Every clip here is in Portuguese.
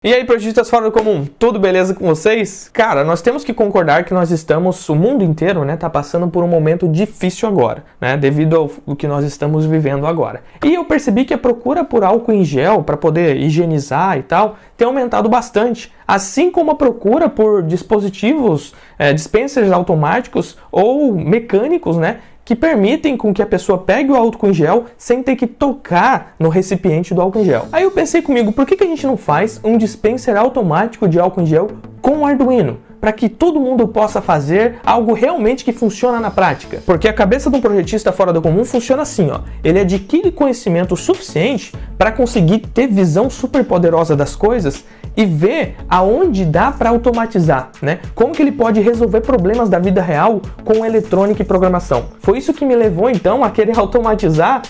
E aí, projetistas fora do comum, tudo beleza com vocês? Cara, nós temos que concordar que nós estamos, o mundo inteiro, né, tá passando por um momento difícil agora, né, devido ao que nós estamos vivendo agora. E eu percebi que a procura por álcool em gel para poder higienizar e tal tem aumentado bastante, assim como a procura por dispositivos, dispensers automáticos ou mecânicos, né, que permitem com que a pessoa pegue o álcool em gel sem ter que tocar no recipiente do álcool em gel. Aí eu pensei comigo, por que a gente não faz um dispenser automático de álcool em gel com Arduino? Para que todo mundo possa fazer algo realmente que funciona na prática. Porque a cabeça de um projetista fora do comum funciona assim, ó. Ele adquire conhecimento suficiente para conseguir ter visão super poderosa das coisas e ver aonde dá para automatizar, né? Como que ele pode resolver problemas da vida real com eletrônica e programação. Foi isso que me levou então a querer automatizar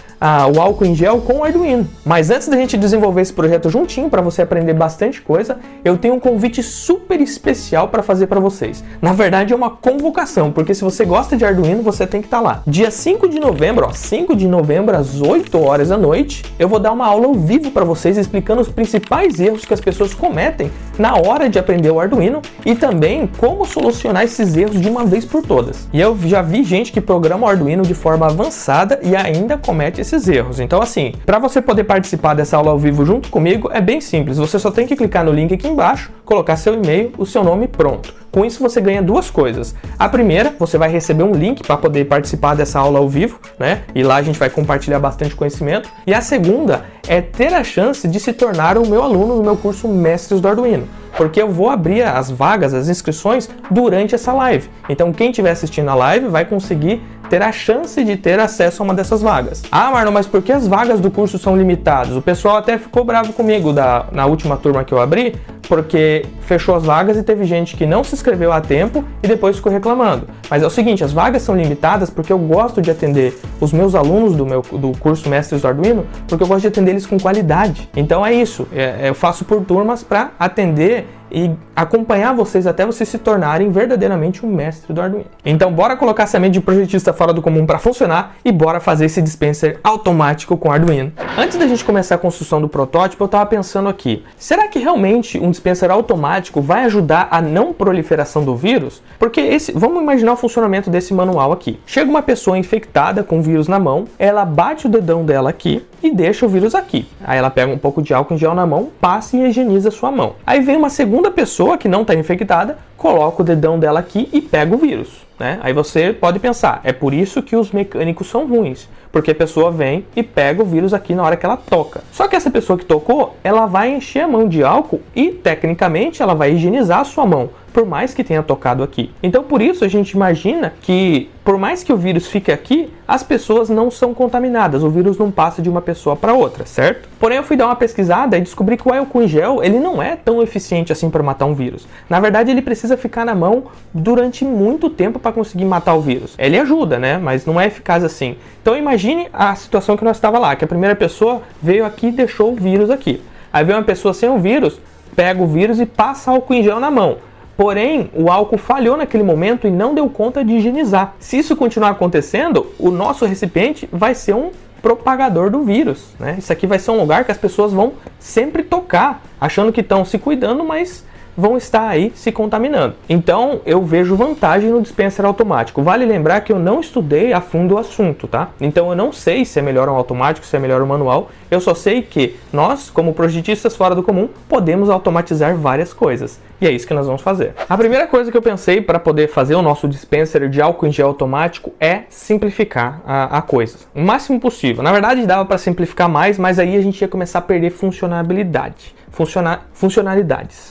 o álcool em gel com o Arduino. Mas antes da gente desenvolver esse projeto juntinho para você aprender bastante coisa, eu tenho um convite super especial para fazer para vocês. Na verdade é uma convocação, porque se você gosta de Arduino, você tem que estar lá. Dia 5 de novembro, ó, 5 de novembro às 8 horas da noite, eu vou dar uma aula ao vivo para vocês explicando os principais erros que as pessoas cometem na hora de aprender o Arduino e também como solucionar esses erros de uma vez por todas. E eu já vi gente que programa o Arduino de forma avançada e ainda comete esses erros. Então assim, para você poder participar dessa aula ao vivo junto comigo, é bem simples. Você só tem que clicar no link aqui embaixo, colocar seu e-mail, o seu nome e pronto. Com isso você ganha duas coisas. A primeira, você vai receber um link para poder participar dessa aula ao vivo, né? E lá a gente vai compartilhar bastante conhecimento. E a segunda é ter a chance de se tornar o meu aluno no meu curso Mestres do Arduino. Porque eu vou abrir as vagas, as inscrições durante essa live. Então quem estiver assistindo a live vai conseguir ter a chance de ter acesso a uma dessas vagas. Ah, Marlon, mas por que as vagas do curso são limitadas? O pessoal até ficou bravo comigo na última turma que eu abri, porque fechou as vagas e teve gente que não se inscreveu a tempo e depois ficou reclamando. Mas é o seguinte, as vagas são limitadas porque eu gosto de atender os meus alunos do curso Mestres do Arduino, porque eu gosto de atender eles com qualidade. Então é isso, eu faço por turmas para atender e acompanhar vocês até vocês se tornarem verdadeiramente um mestre do Arduino. Então bora colocar essa mente de projetista fora do comum para funcionar e bora fazer esse dispenser automático com Arduino. Antes da gente começar a construção do protótipo, eu estava pensando aqui, será que realmente um dispenser automático vai ajudar a não proliferação do vírus? Porque vamos imaginar o funcionamento desse manual aqui. Chega uma pessoa infectada com o vírus na mão, ela bate o dedão dela aqui e deixa o vírus aqui. Aí ela pega um pouco de álcool em gel na mão, passa e higieniza a sua mão. Aí vem uma segunda pessoa que não está infectada, coloca o dedão dela aqui e pega o vírus, né? Aí você pode pensar, é por isso que os mecânicos são ruins, porque a pessoa vem e pega o vírus aqui na hora que ela toca. Só que essa pessoa que tocou, ela vai encher a mão de álcool e, tecnicamente, ela vai higienizar a sua mão, por mais que tenha tocado aqui. Então, por isso, a gente imagina que, por mais que o vírus fique aqui, as pessoas não são contaminadas, o vírus não passa de uma pessoa para outra, certo? Porém, eu fui dar uma pesquisada e descobri que o álcool em gel, ele não é tão eficiente assim para matar um vírus. Na verdade, ele precisa ficar na mão durante muito tempo para conseguir matar o vírus. Ele ajuda, né? Mas não é eficaz assim. Então, imagine a situação que nós estávamos lá, que a primeira pessoa veio aqui e deixou o vírus aqui. Aí veio uma pessoa sem o vírus, pega o vírus e passa álcool em gel na mão. Porém, o álcool falhou naquele momento e não deu conta de higienizar. Se isso continuar acontecendo, o nosso recipiente vai ser um propagador do vírus, né? Isso aqui vai ser um lugar que as pessoas vão sempre tocar, achando que estão se cuidando, mas vão estar aí se contaminando. Então, eu vejo vantagem no dispenser automático. Vale lembrar que eu não estudei a fundo o assunto, tá? Então, eu não sei se é melhor um automático, se é melhor um manual. Eu só sei que nós, como projetistas fora do comum, podemos automatizar várias coisas. E é isso que nós vamos fazer. A primeira coisa que eu pensei para poder fazer o nosso dispenser de álcool em gel automático é simplificar a coisa. O máximo possível. Na verdade, dava para simplificar mais, mas aí a gente ia começar a perder funcionalidades,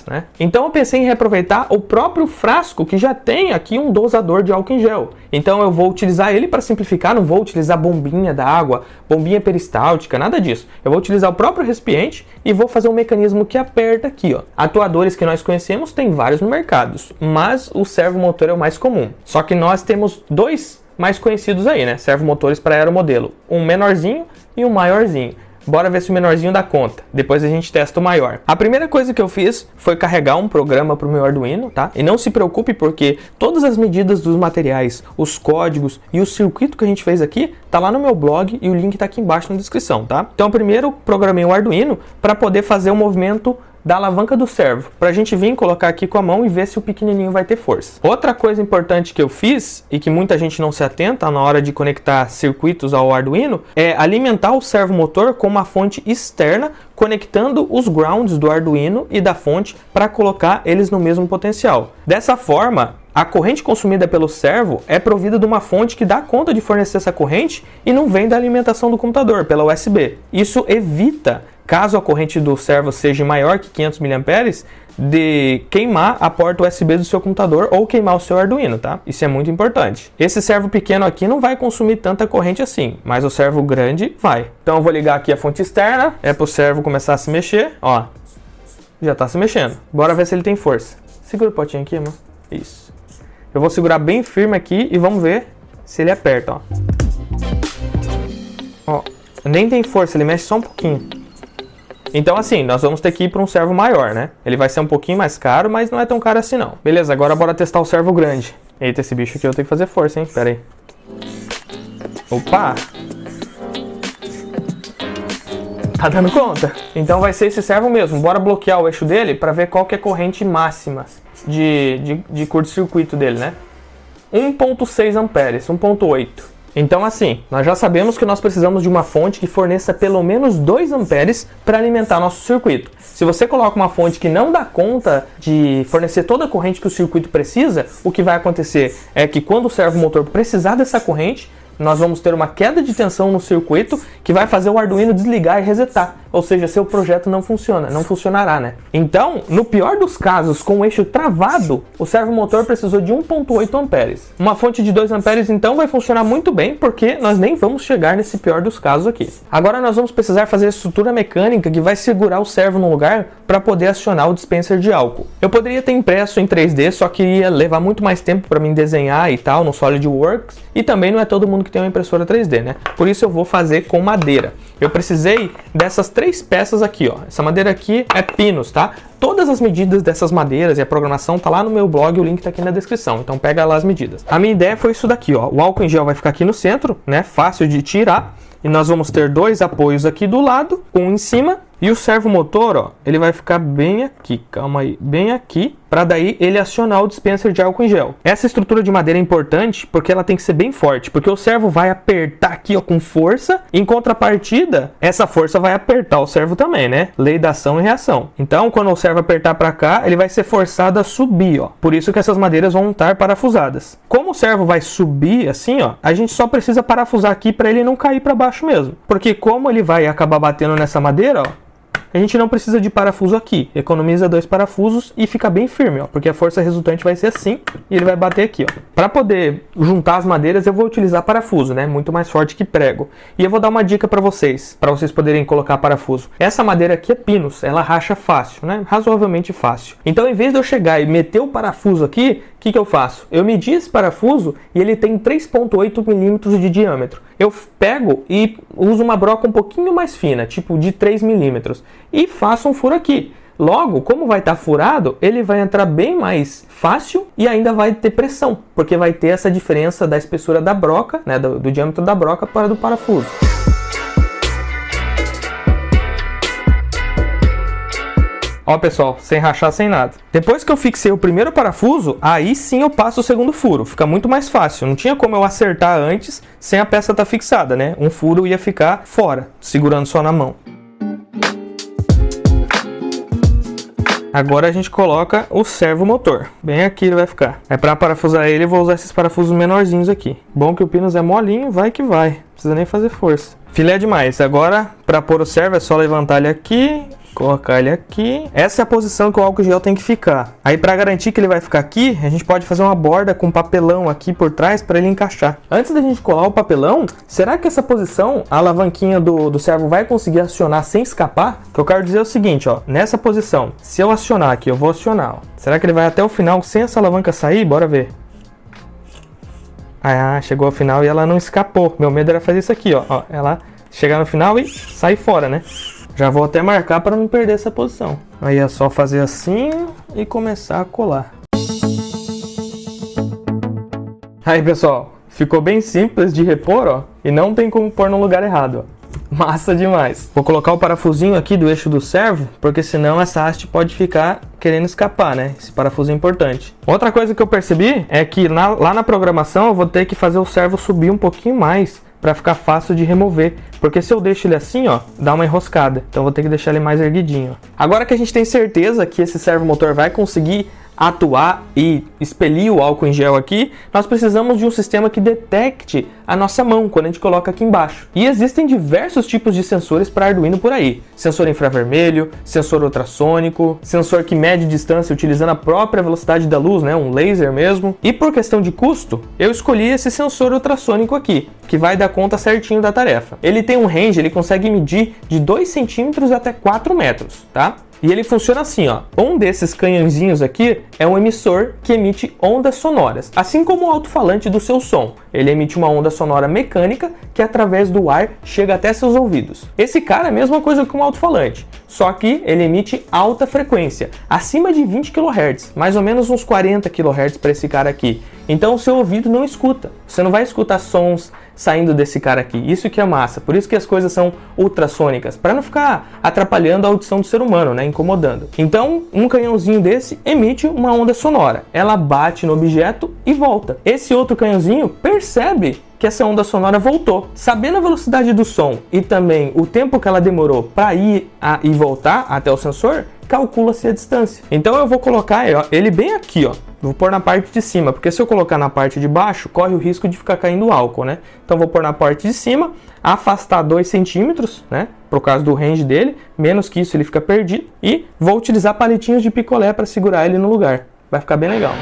né? Então eu pensei em reaproveitar o próprio frasco que já tem aqui um dosador de álcool em gel. Então eu vou utilizar ele para simplificar, não vou utilizar bombinha da água, bombinha peristáltica, nada disso. Eu vou utilizar o próprio recipiente e vou fazer um mecanismo que aperta aqui, ó. Atuadores que nós conhecemos tem vários no mercado, mas o servomotor é o mais comum. Só que nós temos dois mais conhecidos aí, né? Servomotores para aeromodelo, um menorzinho e um maiorzinho. Bora ver se o menorzinho dá conta. Depois a gente testa o maior. A primeira coisa que eu fiz foi carregar um programa para o meu Arduino, tá? E não se preocupe porque todas as medidas dos materiais, os códigos e o circuito que a gente fez aqui tá lá no meu blog e o link tá aqui embaixo na descrição, tá? Então primeiro programei o Arduino para poder fazer o movimento da alavanca do servo, para a gente vir colocar aqui com a mão e ver se o pequenininho vai ter força. Outra coisa importante que eu fiz e que muita gente não se atenta na hora de conectar circuitos ao Arduino é alimentar o servo motor com uma fonte externa, conectando os grounds do Arduino e da fonte para colocar eles no mesmo potencial. Dessa forma, a corrente consumida pelo servo é provida de uma fonte que dá conta de fornecer essa corrente e não vem da alimentação do computador, pela USB. Isso evita, caso a corrente do servo seja maior que 500 mA, de queimar a porta USB do seu computador ou queimar o seu Arduino, tá? Isso é muito importante. Esse servo pequeno aqui não vai consumir tanta corrente assim, mas o servo grande vai. Então eu vou ligar aqui a fonte externa, é para o servo começar a se mexer, ó. Já está se mexendo. Bora ver se ele tem força. Segura o potinho aqui, mano. Isso. Eu vou segurar bem firme aqui e vamos ver se ele aperta, ó. Ó, nem tem força, ele mexe só um pouquinho. Então assim, nós vamos ter que ir para um servo maior, né? Ele vai ser um pouquinho mais caro, mas não é tão caro assim não. Beleza, agora bora testar o servo grande. Eita, esse bicho aqui eu tenho que fazer força, hein? Pera aí. Opa! Tá dando conta? Então vai ser esse servo mesmo. Bora bloquear o eixo dele para ver qual que é a corrente máxima de curto-circuito dele, né? 1.6 amperes, 1.8. Então assim, nós já sabemos que nós precisamos de uma fonte que forneça pelo menos 2 amperes para alimentar nosso circuito. Se você coloca uma fonte que não dá conta de fornecer toda a corrente que o circuito precisa, o que vai acontecer é que quando o servo motor precisar dessa corrente, nós vamos ter uma queda de tensão no circuito que vai fazer o Arduino desligar e resetar. Ou seja, seu projeto não funciona, não funcionará, né? Então, no pior dos casos, com o eixo travado, o servo motor precisou de 1.8 amperes. Uma fonte de 2 amperes, então, vai funcionar muito bem, porque nós nem vamos chegar nesse pior dos casos aqui. Agora nós vamos precisar fazer a estrutura mecânica que vai segurar o servo no lugar para poder acionar o dispenser de álcool. Eu poderia ter impresso em 3D, só que ia levar muito mais tempo para mim desenhar e tal, no SolidWorks, e também não é todo mundo que tem uma impressora 3D, né? Por isso eu vou fazer com madeira. Eu precisei dessas 3 peças aqui, ó. Essa madeira aqui é pinos, tá? Todas as medidas dessas madeiras e a programação tá lá no meu blog, o link tá aqui na descrição. Então pega lá as medidas. A minha ideia foi isso daqui, ó. O álcool em gel vai ficar aqui no centro, né? Fácil de tirar. E nós vamos ter 2 apoios aqui do lado, um em cima. E o servo motor, ó, ele vai ficar bem aqui, calma aí, bem aqui, para daí ele acionar o dispenser de álcool em gel. Essa estrutura de madeira é importante porque ela tem que ser bem forte, porque o servo vai apertar aqui, ó, com força, em contrapartida, essa força vai apertar o servo também, né? Lei da ação e reação. Então, quando o servo apertar para cá, ele vai ser forçado a subir, ó. Por isso que essas madeiras vão estar parafusadas. Como o servo vai subir assim, ó, a gente só precisa parafusar aqui para ele não cair para baixo mesmo. Porque como ele vai acabar batendo nessa madeira, ó, a gente não precisa de parafuso aqui, economiza 2 parafusos e fica bem firme, ó, porque a força resultante vai ser assim e ele vai bater aqui, ó. Para poder juntar as madeiras eu vou utilizar parafuso, né, muito mais forte que prego. E eu vou dar uma dica para vocês poderem colocar parafuso. Essa madeira aqui é pinos, ela racha fácil, né, razoavelmente fácil. Então, em vez de eu chegar e meter o parafuso aqui, o que eu faço? Eu medi esse parafuso e ele tem 3.8 milímetros de diâmetro. Eu pego e uso uma broca um pouquinho mais fina, tipo de 3 milímetros, e faço um furo aqui. Logo, como vai estar furado, ele vai entrar bem mais fácil e ainda vai ter pressão, porque vai ter essa diferença da espessura da broca, né, do diâmetro da broca para do parafuso. Ó pessoal, sem rachar, sem nada. Depois que eu fixei o primeiro parafuso, aí sim eu passo o segundo furo. Fica muito mais fácil. Não tinha como eu acertar antes sem a peça estar fixada, né? Um furo ia ficar fora, segurando só na mão. Agora a gente coloca o servo motor. Bem aqui ele vai ficar. É para parafusar ele, eu vou usar esses parafusos menorzinhos aqui. Bom que o pinos é molinho, vai que vai. Não precisa nem fazer força. Filé demais. Agora, para pôr o servo é só levantar ele aqui, colocar ele aqui. Essa é a posição que o álcool gel tem que ficar. Aí para garantir que ele vai ficar aqui, a gente pode fazer uma borda com papelão aqui por trás para ele encaixar. Antes da gente colar o papelão, será que essa posição, a alavanquinha do servo vai conseguir acionar sem escapar? O que eu quero dizer é o seguinte, ó, nessa posição, se eu acionar aqui, eu vou acionar, ó. Será que ele vai até o final sem essa alavanca sair? Bora ver. Ah, chegou ao final e ela não escapou. Meu medo era fazer isso aqui, ó. Ela chegar no final e sair fora, né? Já vou até marcar para não perder essa posição. Aí é só fazer assim e começar a colar. Aí pessoal, ficou bem simples de repor, ó. E não tem como pôr no lugar errado, ó. Massa demais. Vou colocar o parafusinho aqui do eixo do servo, porque senão essa haste pode ficar querendo escapar, né? Esse parafuso é importante. Outra coisa que eu percebi é que lá na programação eu vou ter que fazer o servo subir um pouquinho mais para ficar fácil de remover, porque se eu deixo ele assim, ó, dá uma enroscada. Então eu vou ter que deixar ele mais erguidinho. Agora que a gente tem certeza que esse servo motor vai conseguir atuar e expelir o álcool em gel aqui, nós precisamos de um sistema que detecte a nossa mão quando a gente coloca aqui embaixo. E existem diversos tipos de sensores para Arduino por aí. Sensor infravermelho, sensor ultrassônico, sensor que mede distância utilizando a própria velocidade da luz, né, um laser mesmo. E por questão de custo, eu escolhi esse sensor ultrassônico aqui, que vai dar conta certinho da tarefa. Ele tem um range, ele consegue medir de 2 centímetros até 4 metros, tá? E ele funciona assim, ó. Um desses canhãozinhos aqui é um emissor que emite ondas sonoras, assim como o alto-falante do seu som. Ele emite uma onda sonora mecânica que através do ar chega até seus ouvidos. Esse cara é a mesma coisa que um alto-falante, só que ele emite alta frequência, acima de 20 kHz, mais ou menos uns 40 kHz para esse cara aqui. Então o seu ouvido não escuta, você não vai escutar sons saindo desse cara aqui. Isso que é massa, por isso que as coisas são ultrassônicas, para não ficar atrapalhando a audição do ser humano, né, incomodando. Então, um canhãozinho desse emite uma onda sonora, ela bate no objeto e volta. Esse outro canhãozinho percebe que essa onda sonora voltou. Sabendo a velocidade do som e também o tempo que ela demorou para ir e voltar até o sensor, calcula-se a distância. Então eu vou colocar ele bem aqui, ó. Vou pôr na parte de cima, porque se eu colocar na parte de baixo, corre o risco de ficar caindo álcool, né? Então vou pôr na parte de cima, afastar 2 centímetros, né? Por causa do range dele, menos que isso ele fica perdido. E vou utilizar palitinhos de picolé para segurar ele no lugar. Vai ficar bem legal.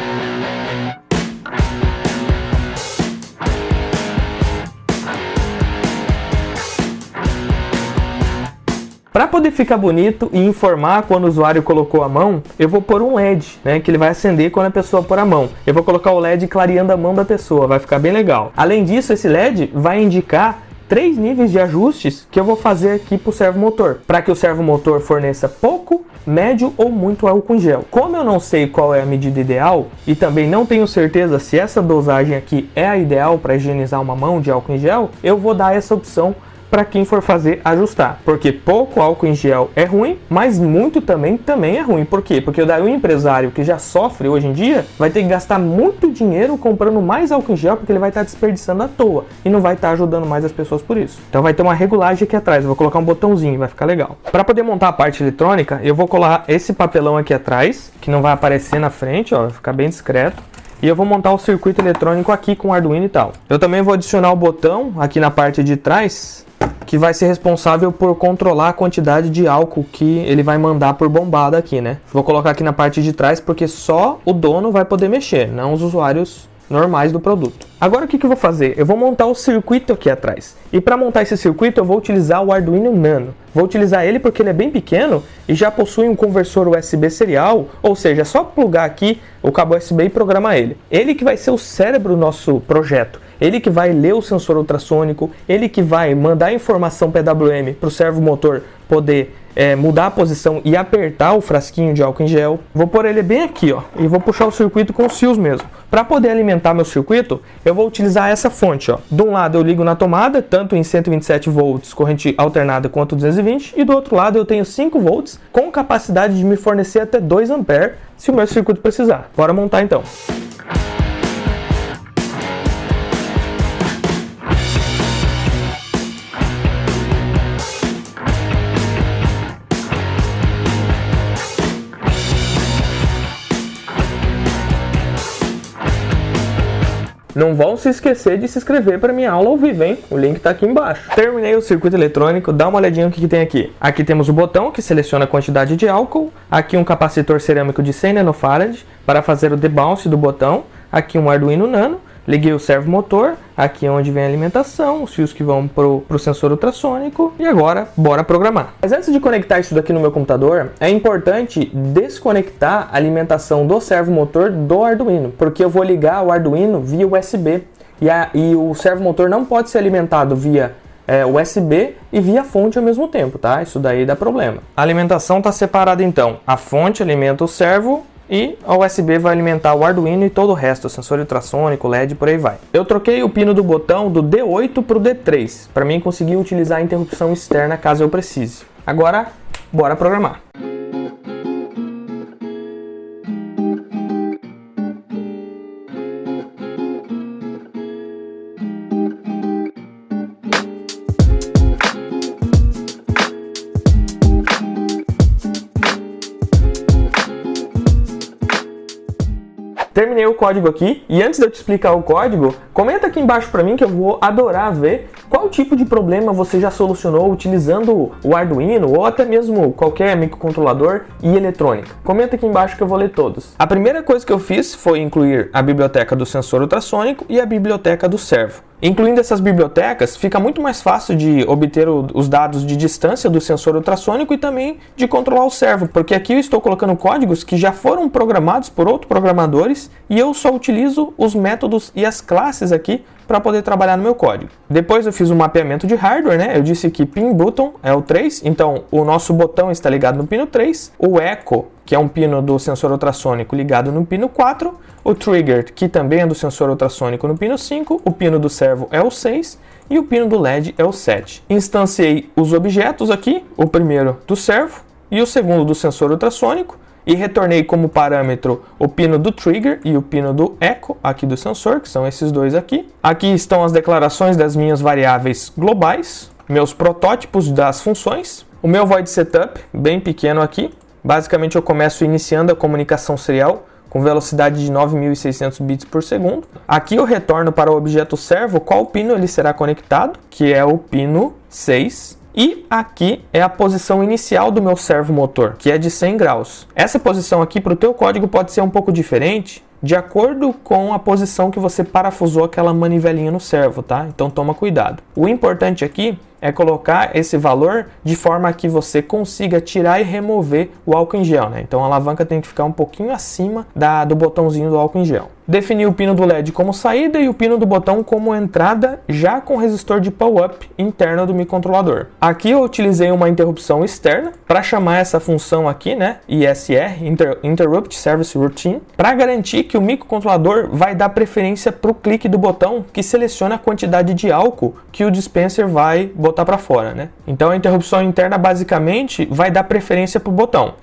Para poder ficar bonito e informar quando o usuário colocou a mão, eu vou pôr um LED, né, que ele vai acender quando a pessoa pôr a mão. Eu vou colocar o LED clareando a mão da pessoa, vai ficar bem legal. Além disso, esse LED vai indicar 3 níveis de ajustes que eu vou fazer aqui para o servomotor, para que o servomotor forneça pouco, médio ou muito álcool em gel. Como eu não sei qual é a medida ideal e também não tenho certeza se essa dosagem aqui é a ideal para higienizar uma mão de álcool em gel, eu vou dar essa opção para quem for fazer ajustar, porque pouco álcool em gel é ruim, mas muito também é ruim. Por quê? Porque daí o empresário que já sofre hoje em dia vai ter que gastar muito dinheiro comprando mais álcool em gel, porque ele vai estar desperdiçando à toa e não vai estar ajudando mais as pessoas por isso. Então vai ter uma regulagem aqui atrás, eu vou colocar um botãozinho, vai ficar legal. Para poder montar a parte eletrônica, eu vou colar esse papelão aqui atrás, que não vai aparecer na frente, ó, vai ficar bem discreto. E eu vou montar o circuito eletrônico aqui com o Arduino e tal. Eu também vou adicionar o botão aqui na parte de trás, que vai ser responsável por controlar a quantidade de álcool que ele vai mandar por bombada aqui, né? Vou colocar aqui na parte de trás porque só o dono vai poder mexer, não os usuários normais do produto. Agora o que eu vou fazer? Eu vou montar o circuito aqui atrás. E para montar esse circuito eu vou utilizar o Arduino Nano. Vou utilizar ele porque ele é bem pequeno e já possui um conversor USB serial, ou seja, é só plugar aqui o cabo USB e programar ele. Ele que vai ser o cérebro do nosso projeto. Ele que vai ler o sensor ultrassônico, ele que vai mandar informação PWM para o servomotor poder mudar a posição e apertar o frasquinho de álcool em gel. Vou pôr ele bem aqui, ó, e vou puxar o circuito com os fios mesmo. Para poder alimentar meu circuito, eu vou utilizar essa fonte, ó. De um lado eu ligo na tomada, tanto em 127 volts corrente alternada quanto 220, e do outro lado eu tenho 5 volts com capacidade de me fornecer até 2 amperes se o meu circuito precisar. Bora montar então. Não vão se esquecer de se inscrever para minha aula ao vivo, hein? O link está aqui embaixo. Terminei o circuito eletrônico, dá uma olhadinha no que tem aqui. Aqui temos o botão que seleciona a quantidade de álcool. Aqui um capacitor cerâmico de 100 nanofarad para fazer o debounce do botão. Aqui um Arduino Nano. Liguei o servomotor, aqui é onde vem a alimentação, os fios que vão pro sensor ultrassônico, e agora bora programar. Mas antes de conectar isso daqui no meu computador, é importante desconectar a alimentação do servomotor do Arduino, porque eu vou ligar o Arduino via USB, e o servomotor não pode ser alimentado via USB e via fonte ao mesmo tempo, tá? Isso daí dá problema. A alimentação está separada então, a fonte alimenta o servo, e a USB vai alimentar o Arduino e todo o resto, o sensor ultrassônico, LED, por aí vai. Eu troquei o pino do botão do D8 para o D3, para mim conseguir utilizar a interrupção externa caso eu precise. Agora, bora programar. Terminei o código aqui e antes de eu te explicar o código, comenta aqui embaixo para mim que eu vou adorar ver qual tipo de problema você já solucionou utilizando o Arduino ou até mesmo qualquer microcontrolador e eletrônica. Comenta aqui embaixo que eu vou ler todos. A primeira coisa que eu fiz foi incluir a biblioteca do sensor ultrassônico e a biblioteca do servo. Incluindo essas bibliotecas, fica muito mais fácil de obter os dados de distância do sensor ultrassônico e também de controlar o servo, porque aqui eu estou colocando códigos que já foram programados por outros programadores e eu só utilizo os métodos e as classes aqui para poder trabalhar no meu código. Depois eu fiz um mapeamento de hardware, né? Eu disse que pin button é o 3, então o nosso botão está ligado no pino 3, o echo, que é um pino do sensor ultrassônico, ligado no pino 4, o trigger, que também é do sensor ultrassônico, no pino 5, o pino do servo é o 6 e o pino do LED é o 7. Instanciei os objetos aqui, o primeiro do servo e o segundo do sensor ultrassônico, e retornei como parâmetro o pino do trigger e o pino do echo aqui do sensor, que são esses dois aqui. Aqui estão as declarações das minhas variáveis globais, meus protótipos das funções, o meu void setup, bem pequeno aqui. Basicamente eu começo iniciando a comunicação serial com velocidade de 9.600 bits por segundo. Aqui eu retorno para o objeto servo qual pino ele será conectado, que é o pino 6. E aqui é a posição inicial do meu servo motor, que é de 100 graus. Essa posição aqui para o teu código pode ser um pouco diferente, de acordo com a posição que você parafusou aquela manivelinha no servo, tá? Então toma cuidado. O importante aqui é colocar esse valor de forma que você consiga tirar e remover o álcool em gel, né? Então a alavanca tem que ficar um pouquinho acima do botãozinho do álcool em gel. Defini o pino do LED como saída e o pino do botão como entrada, já com resistor de pull-up interno do microcontrolador. Aqui eu utilizei uma interrupção externa para chamar essa função aqui, né? ISR, Interrupt Service Routine, para garantir que o microcontrolador vai dar preferência para o clique do botão que seleciona a quantidade de álcool que o dispenser vai botar para fora, né? Então a interrupção interna basicamente vai dar preferência para o botão.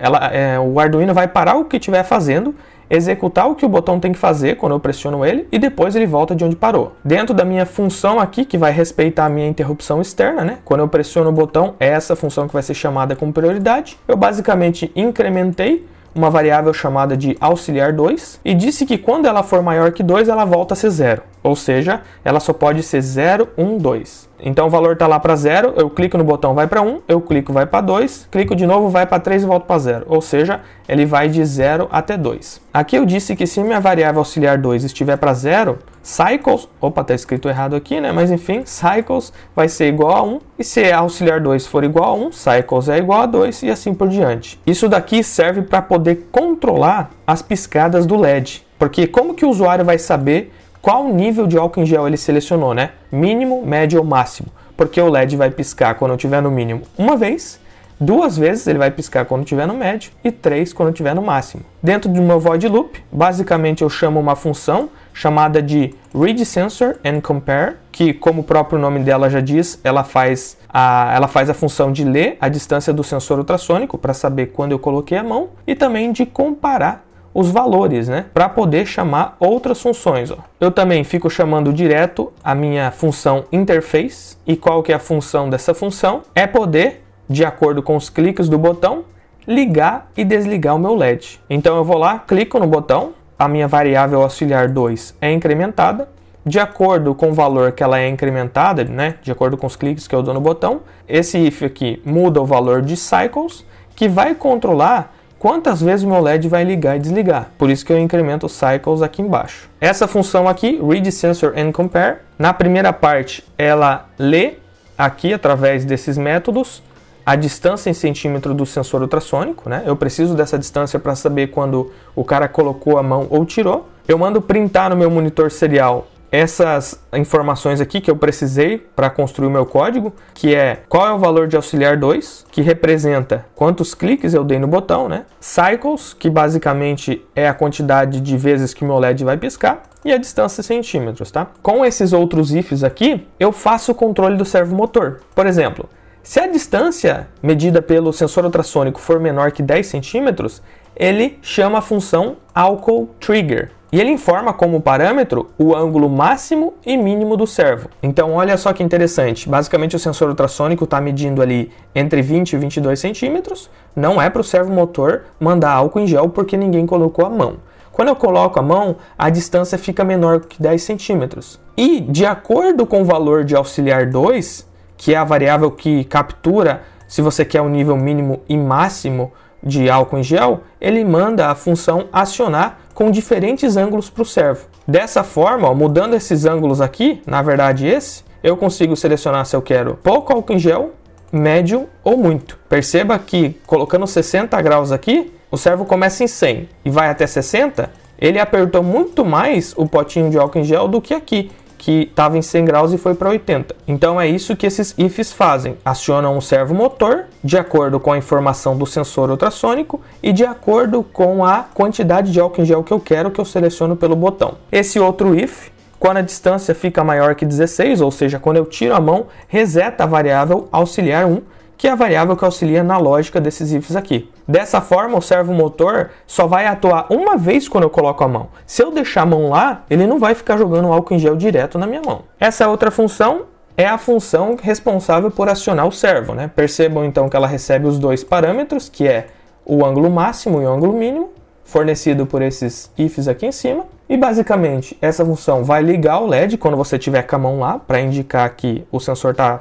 O Arduino vai parar o que estiver fazendo, executar o que o botão tem que fazer quando eu pressiono ele e depois ele volta de onde parou. Dentro da minha função aqui, que vai respeitar a minha interrupção externa, né? Quando eu pressiono o botão, é essa função que vai ser chamada com prioridade. Eu basicamente incrementei uma variável chamada de auxiliar 2 e disse que quando ela for maior que 2, ela volta a ser 0. Ou seja, ela só pode ser 0, 1, 2. Então o valor está lá para 0, eu clico no botão, vai para 1, eu clico, vai para 2, clico de novo, vai para 3 e volto para 0. Ou seja, ele vai de 0 até 2. Aqui eu disse que se minha variável auxiliar 2 estiver para 0, cycles, está escrito errado aqui, né? Mas enfim, cycles vai ser igual a 1. E se a auxiliar 2 for igual a 1, cycles é igual a 2 e assim por diante. Isso daqui serve para poder controlar as piscadas do LED. Porque como que o usuário vai saber qual nível de álcool em gel ele selecionou, né? Mínimo, médio ou máximo. Porque o LED vai piscar quando estiver no mínimo uma vez, 2 vezes ele vai piscar quando estiver no médio e 3 quando estiver no máximo. Dentro do meu void loop, basicamente eu chamo uma função chamada de read sensor and compare, que como o próprio nome dela já diz, ela faz a função de ler a distância do sensor ultrassônico para saber quando eu coloquei a mão e também de comparar os valores, né, para poder chamar outras funções. Ó. Eu também fico chamando direto a minha função interface, e qual que é a função dessa função? É poder, de acordo com os cliques do botão, ligar e desligar o meu LED. Então eu vou lá, clico no botão, a minha variável auxiliar 2 é incrementada, de acordo com o valor que ela é incrementada, né, de acordo com os cliques que eu dou no botão, esse if aqui muda o valor de cycles, que vai controlar quantas vezes o meu LED vai ligar e desligar. Por isso que eu incremento os cycles aqui embaixo. Essa função aqui, read sensor and compare, na primeira parte ela lê aqui através desses métodos a distância em centímetro do sensor ultrassônico, né? Eu preciso dessa distância para saber quando o cara colocou a mão ou tirou. Eu mando printar no meu monitor serial essas informações aqui que eu precisei para construir o meu código, que é qual é o valor de auxiliar 2, que representa quantos cliques eu dei no botão, né? Cycles, que basicamente é a quantidade de vezes que o meu LED vai piscar, e a distância em centímetros, tá? Com esses outros ifs aqui, eu faço o controle do servomotor. Por exemplo, se a distância medida pelo sensor ultrassônico for menor que 10 centímetros, ele chama a função AlcoTrigger. E ele informa como parâmetro o ângulo máximo e mínimo do servo. Então olha só que interessante, basicamente o sensor ultrassônico está medindo ali entre 20 e 22 centímetros, não é para o servomotor mandar álcool em gel porque ninguém colocou a mão. Quando eu coloco a mão, a distância fica menor que 10 centímetros. E de acordo com o valor de auxiliar 2, que é a variável que captura se você quer o nível mínimo e máximo de álcool em gel, ele manda a função acionar com diferentes ângulos para o servo. Dessa forma, ó, mudando esses ângulos aqui, na verdade esse, eu consigo selecionar se eu quero pouco álcool em gel, médio ou muito. Perceba que colocando 60 graus aqui, o servo começa em 100 e vai até 60, ele apertou muito mais o potinho de álcool em gel do que aqui, que estava em 100 graus e foi para 80. Então é isso que esses ifs fazem. Acionam o servomotor de acordo com a informação do sensor ultrassônico e de acordo com a quantidade de álcool em gel que eu quero, que eu seleciono pelo botão. Esse outro if, quando a distância fica maior que 16, ou seja, quando eu tiro a mão, reseta a variável auxiliar 1, que é a variável que auxilia na lógica desses ifs aqui. Dessa forma, o servomotor só vai atuar uma vez quando eu coloco a mão. Se eu deixar a mão lá, ele não vai ficar jogando álcool em gel direto na minha mão. Essa outra função é a função responsável por acionar o servo, né? Percebam então que ela recebe os dois parâmetros, que é o ângulo máximo e o ângulo mínimo, fornecido por esses ifs aqui em cima. E basicamente essa função vai ligar o LED quando você tiver com a mão lá, para indicar que o sensor está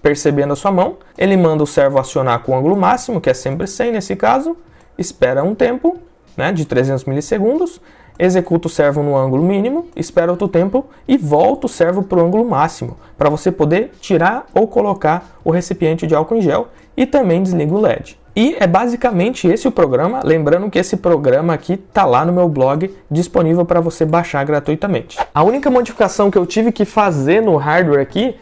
percebendo a sua mão. Ele manda o servo acionar com o ângulo máximo, que é sempre 100 nesse caso, espera um tempo, né, de 300 milissegundos, executa o servo no ângulo mínimo, espera outro tempo e volta o servo para o ângulo máximo, para você poder tirar ou colocar o recipiente de álcool em gel, e também desliga o LED. E é basicamente esse o programa, lembrando que esse programa aqui tá lá no meu blog, disponível para você baixar gratuitamente. A única modificação que eu tive que fazer no hardware aqui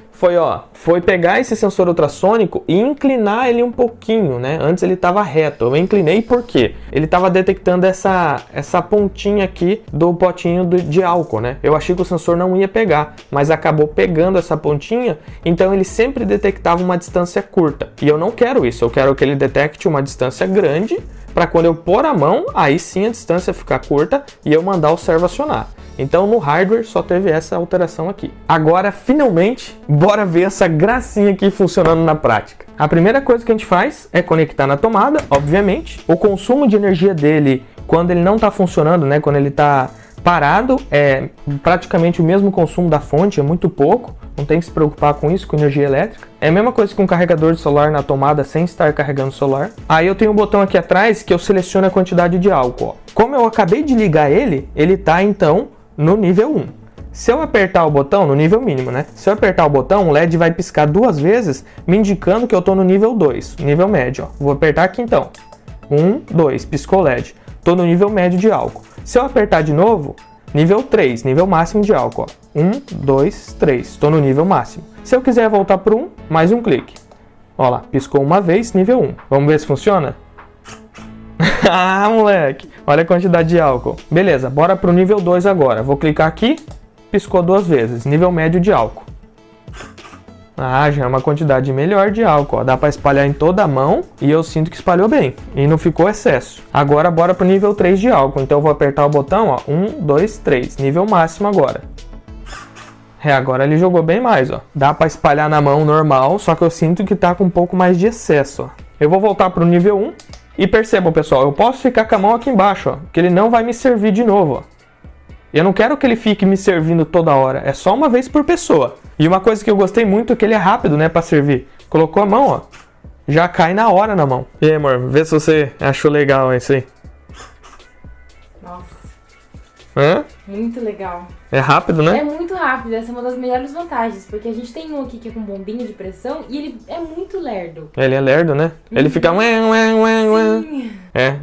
foi pegar esse sensor ultrassônico e inclinar ele um pouquinho, né? Antes ele estava reto, eu inclinei porque ele estava detectando essa pontinha aqui do potinho de álcool, né? Eu achei que o sensor não ia pegar, mas acabou pegando essa pontinha, então ele sempre detectava uma distância curta. E eu não quero isso, eu quero que ele detecte uma distância grande, para quando eu pôr a mão, aí sim a distância ficar curta e eu mandar o servo acionar. Então no hardware só teve essa alteração aqui. Agora, finalmente, bora ver essa gracinha aqui funcionando na prática. A primeira coisa que a gente faz é conectar na tomada, obviamente. O consumo de energia dele, quando ele não está funcionando, né, quando ele está parado, é praticamente o mesmo consumo da fonte, é muito pouco. Não tem que se preocupar com isso, com energia elétrica. É a mesma coisa que um carregador de celular na tomada sem estar carregando o celular. Aí eu tenho um botão aqui atrás que eu seleciono a quantidade de álcool. Ó. Como eu acabei de ligar ele está então no nível 1. Se eu apertar o botão, no nível mínimo, né? Se eu apertar o botão, o LED vai piscar 2 vezes, me indicando que eu estou no nível 2, nível médio. Ó. Vou apertar aqui então. 1, 2, piscou o LED. Estou no nível médio de álcool. Se eu apertar de novo, nível 3, nível máximo de álcool. Ó. 1, 2, 3, estou no nível máximo. Se eu quiser voltar para 1, mais um clique. Olha lá, piscou uma vez, nível 1. Vamos ver se funciona? Ah, moleque! Olha a quantidade de álcool. Beleza, bora pro nível 2 agora. Vou clicar aqui, piscou 2 vezes. Nível médio de álcool. Ah, já é uma quantidade melhor de álcool. Ó. Dá para espalhar em toda a mão e eu sinto que espalhou bem. E não ficou excesso. Agora bora pro nível 3 de álcool. Então eu vou apertar o botão, ó. 1, 2, 3. Nível máximo agora. É, agora ele jogou bem mais, ó. Dá para espalhar na mão normal, só que eu sinto que tá com um pouco mais de excesso, ó. Eu vou voltar pro nível 1. E percebam, pessoal, eu posso ficar com a mão aqui embaixo, ó, que ele não vai me servir de novo, ó. Eu não quero que ele fique me servindo toda hora, é só uma vez por pessoa. E uma coisa que eu gostei muito é que ele é rápido, né, para servir. Colocou a mão, ó, já cai na hora na mão. E aí, amor, vê se você achou legal isso aí. Nossa. Hã? Muito legal. É rápido, né? É muito rápido, essa é uma das melhores vantagens, porque a gente tem um aqui que é com bombinha de pressão e ele é muito lerdo. Ele é lerdo, né? Ele fica... Sim.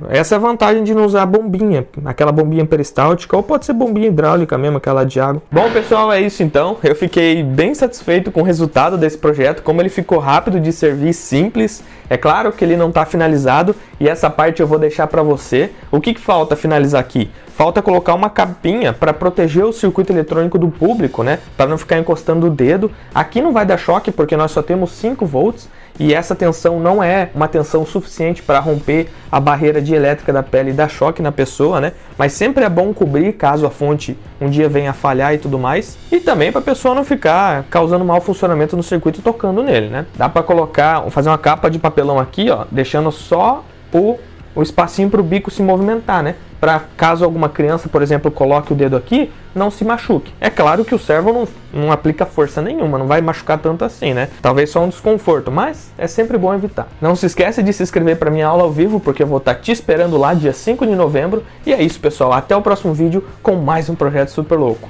Essa é a vantagem de não usar bombinha, aquela bombinha peristáltica, ou pode ser bombinha hidráulica mesmo, aquela de água. Bom, pessoal, é isso então. Eu fiquei bem satisfeito com o resultado desse projeto, como ele ficou rápido de servir, simples. É claro que ele não está finalizado e essa parte eu vou deixar para você. O que falta finalizar aqui? Falta colocar uma capinha para proteger o circuito eletrônico do público, né? Para não ficar encostando o dedo. Aqui não vai dar choque porque nós só temos 5 volts e essa tensão não é uma tensão suficiente para romper a barreira dielétrica da pele e dar choque na pessoa, né? Mas sempre é bom cobrir caso a fonte um dia venha a falhar e tudo mais. E também para a pessoa não ficar causando mau funcionamento no circuito tocando nele, né? Dá para fazer uma capa de papelão aqui, ó, deixando só o espacinho para o bico se movimentar, né? Para caso alguma criança, por exemplo, coloque o dedo aqui, não se machuque. É claro que o servo não aplica força nenhuma, não vai machucar tanto assim, né? Talvez só um desconforto, mas é sempre bom evitar. Não se esquece de se inscrever para minha aula ao vivo, porque eu vou estar te esperando lá dia 5 de novembro. E é isso, pessoal. Até o próximo vídeo com mais um projeto super louco.